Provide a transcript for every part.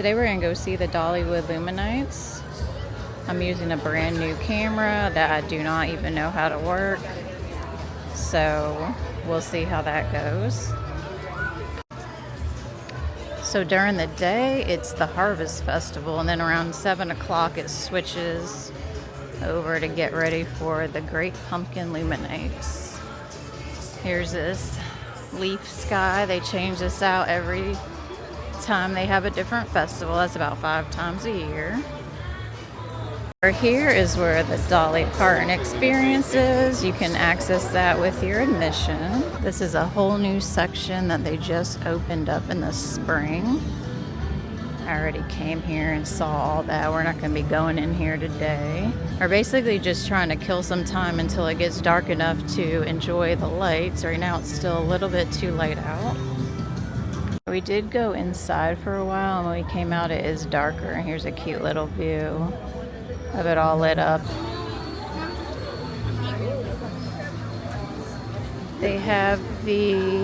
Today we're gonna go see the Dollywood Illuminates. I'm using a brand new camera that I do not even know how to work. So we'll see how that goes. So during the day, it's the Harvest Festival, and then around 7 o'clock it switches over to get ready for the Great Pumpkin Luminates. Here's this leaf sky. They change this out every time they have a different festival. That's about 5 times a year. Here is where the Dolly Parton experience is. You can access that with your admission. This is a whole new section that they just opened up in the spring. I already came here and saw all that. We're not going to be going in here today. We're basically just trying to kill some time until it gets dark enough to enjoy the lights. Right now it's still a little bit too light out. We did go inside for a while, and when we came out it is darker. And here's a cute little view of it all lit up. They have the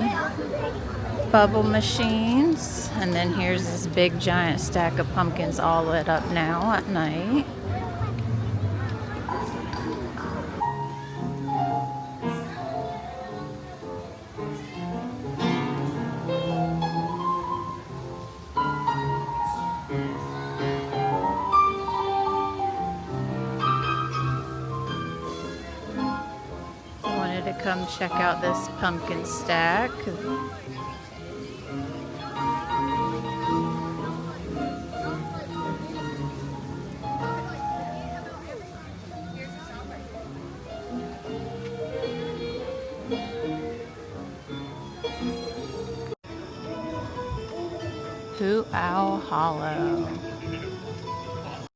bubble machines, and then here's this big giant stack of pumpkins all lit up now at night. To come check out this pumpkin stack. Hoot Owl Hollow.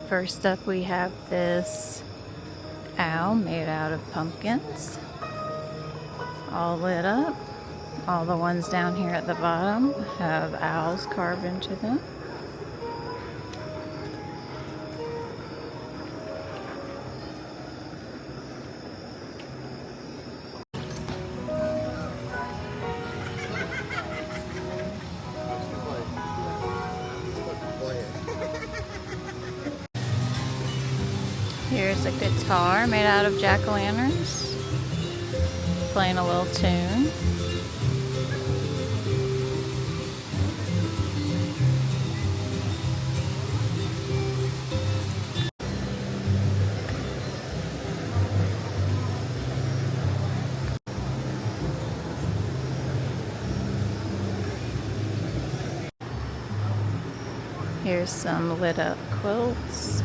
First up we have this owl made out of pumpkins. All lit up. All the ones down here at the bottom have owls carved into them. Here's a guitar made out of jack-o'-lanterns, playing a little tune. Here's some lit up quilts.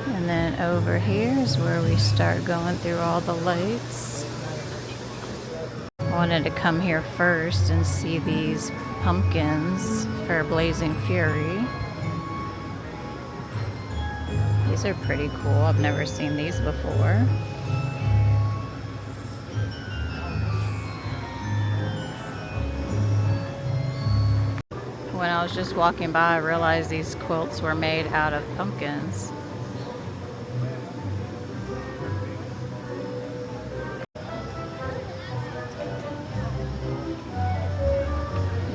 And then over here is where we start going through all the lights. I wanted to come here first and see these pumpkins for Blazing Fury. These are pretty cool. I've never seen these before. When I was just walking by, I realized these quilts were made out of pumpkins.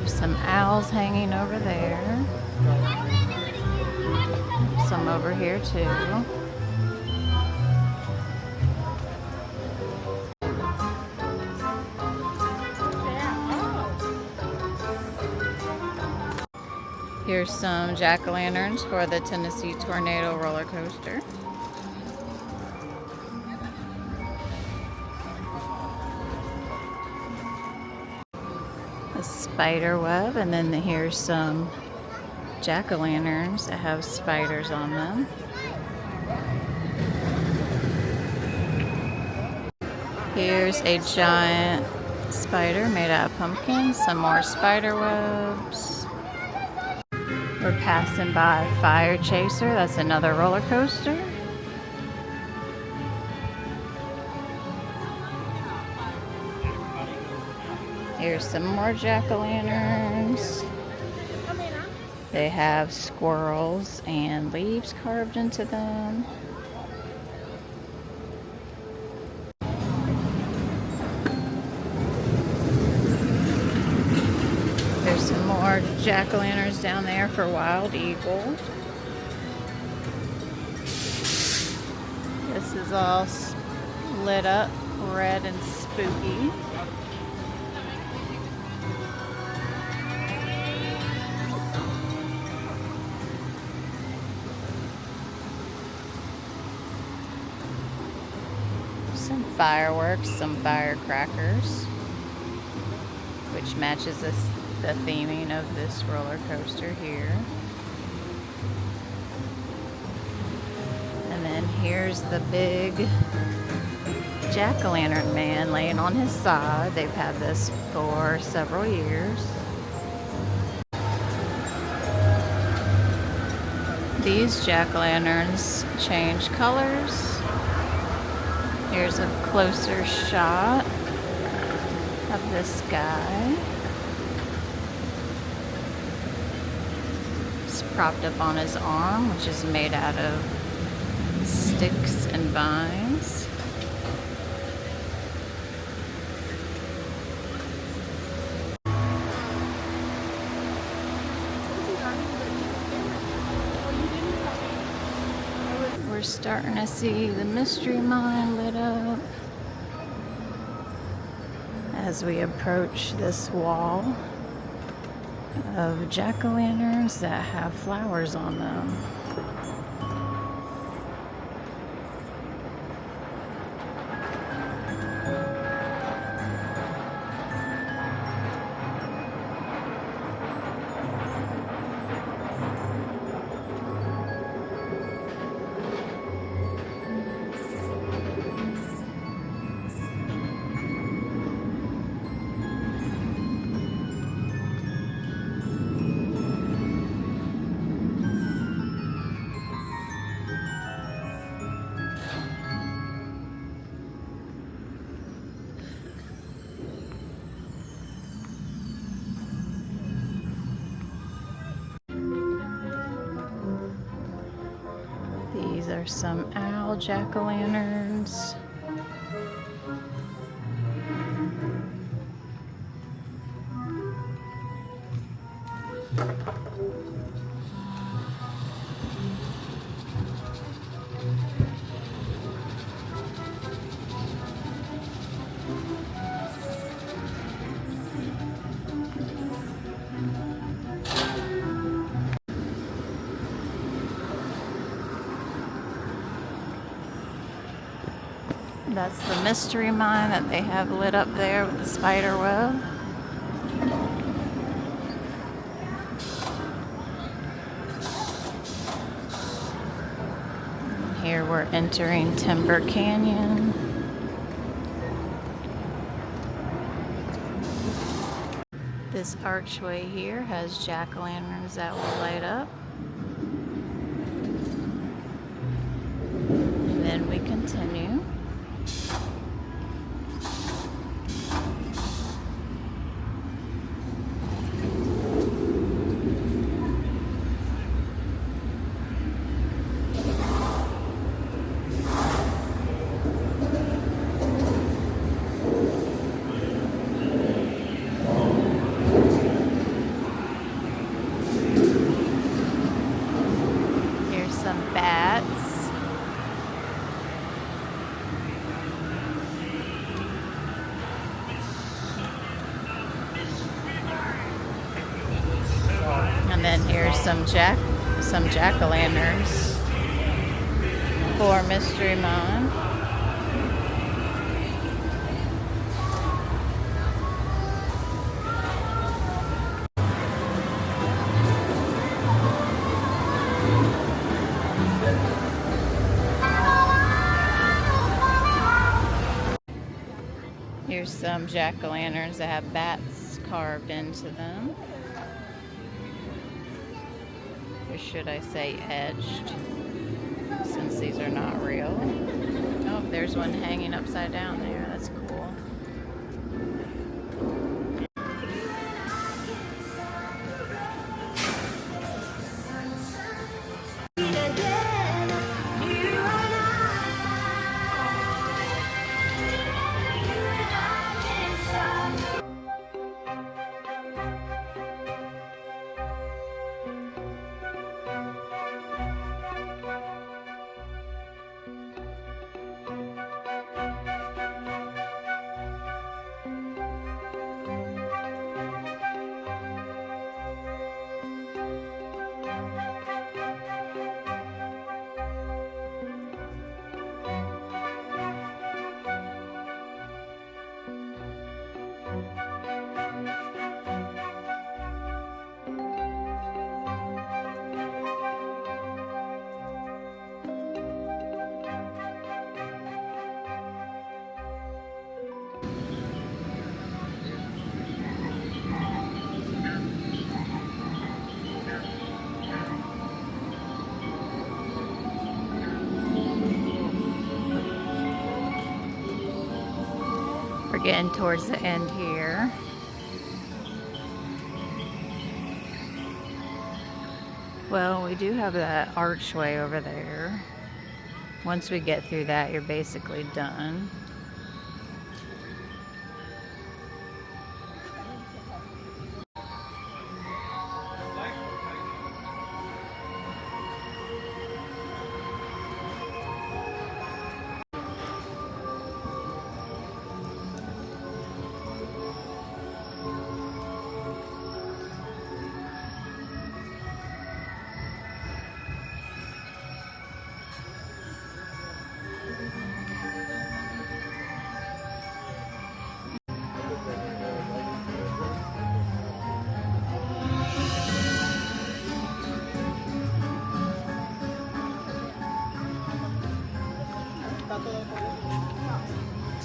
Some owls hanging over there. Some over here too. Here's some jack-o'-lanterns for the Tennessee Tornado roller coaster. A spider web, and then here's some jack-o'-lanterns that have spiders on them. Here's a giant spider made out of pumpkins, some more spider webs. We're passing by Fire Chaser, that's another roller coaster. Here's some more jack-o'-lanterns. They have squirrels and leaves carved into them. There's some more jack-o'-lanterns down there for Wild Eagle. This is all lit up red and spooky. Some fireworks, some firecrackers, which matches the theming of this roller coaster here. And then here's the big jack-o'-lantern man laying on his side. They've had this for several years. These jack-o'-lanterns change colors. Here's a closer shot of this guy. He's propped up on his arm, which is made out of sticks and vines. We're starting to see the mystery mine lit up as we approach this wall of jack-o'-lanterns that have flowers on them. These are some owl jack-o'-lanterns. That's the mystery mine that they have lit up there with the spider web. And here we're entering Timber Canyon. This archway here has jack-o'-lanterns that will light up. And then we continue. And then here's some jack-o'-lanterns for Mystery Mine. Here's some jack-o'-lanterns that have bats carved into them. Or should I say etched, since these are not real. Oh, there's one hanging upside down there. That's cool. We're getting towards the end here. Well, we do have that archway over there. Once we get through that, you're basically done.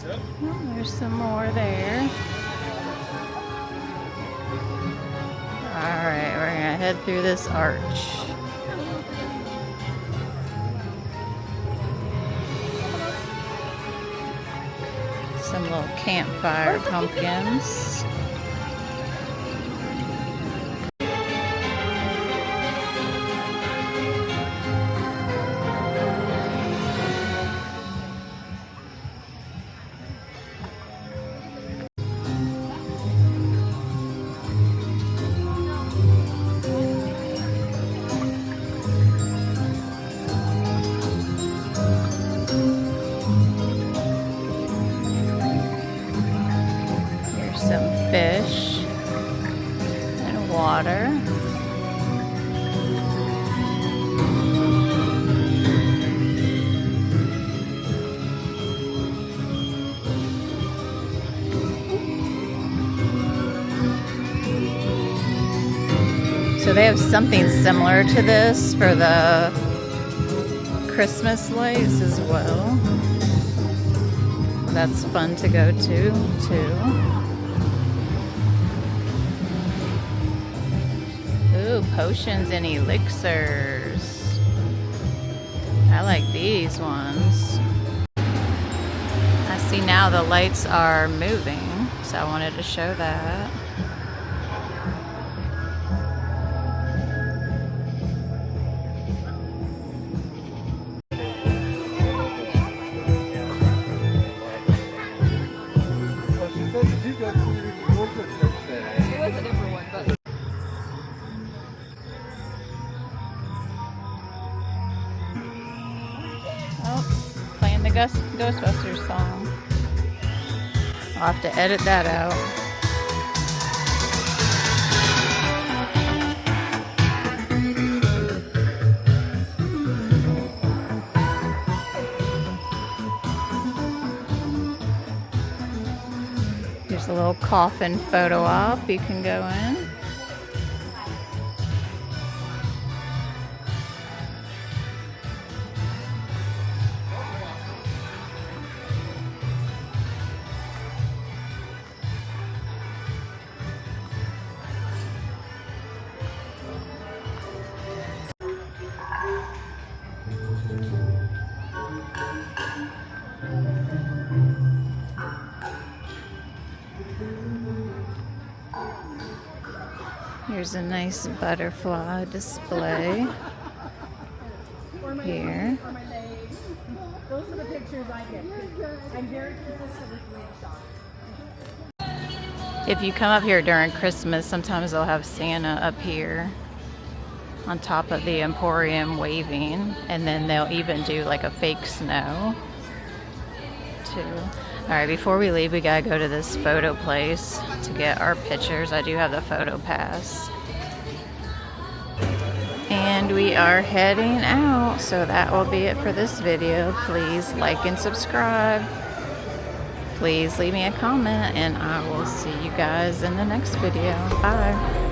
Oh, there's some more there. Alright, we're gonna head through this arch. Some little campfire pumpkins. Some fish and water. So they have something similar to this for the Christmas lights as well. That's fun to go to too. Ooh, potions and elixirs. I like these ones. I see now the lights are moving, so I wanted to show that. Playing the Ghostbusters song. I'll have to edit that out. Here's a little coffin photo op you can go in. Here's a nice butterfly display here. Those are the pictures I get. I'm very consistent with the shot. If you come up here during Christmas, sometimes they'll have Santa up here on top of the Emporium waving, and then they'll even do like a fake snow too. Alright, before we leave, we gotta go to this photo place to get our pictures. I do have the photo pass. And we are heading out, so that will be it for this video. Please like and subscribe. Please leave me a comment, and I will see you guys in the next video. Bye.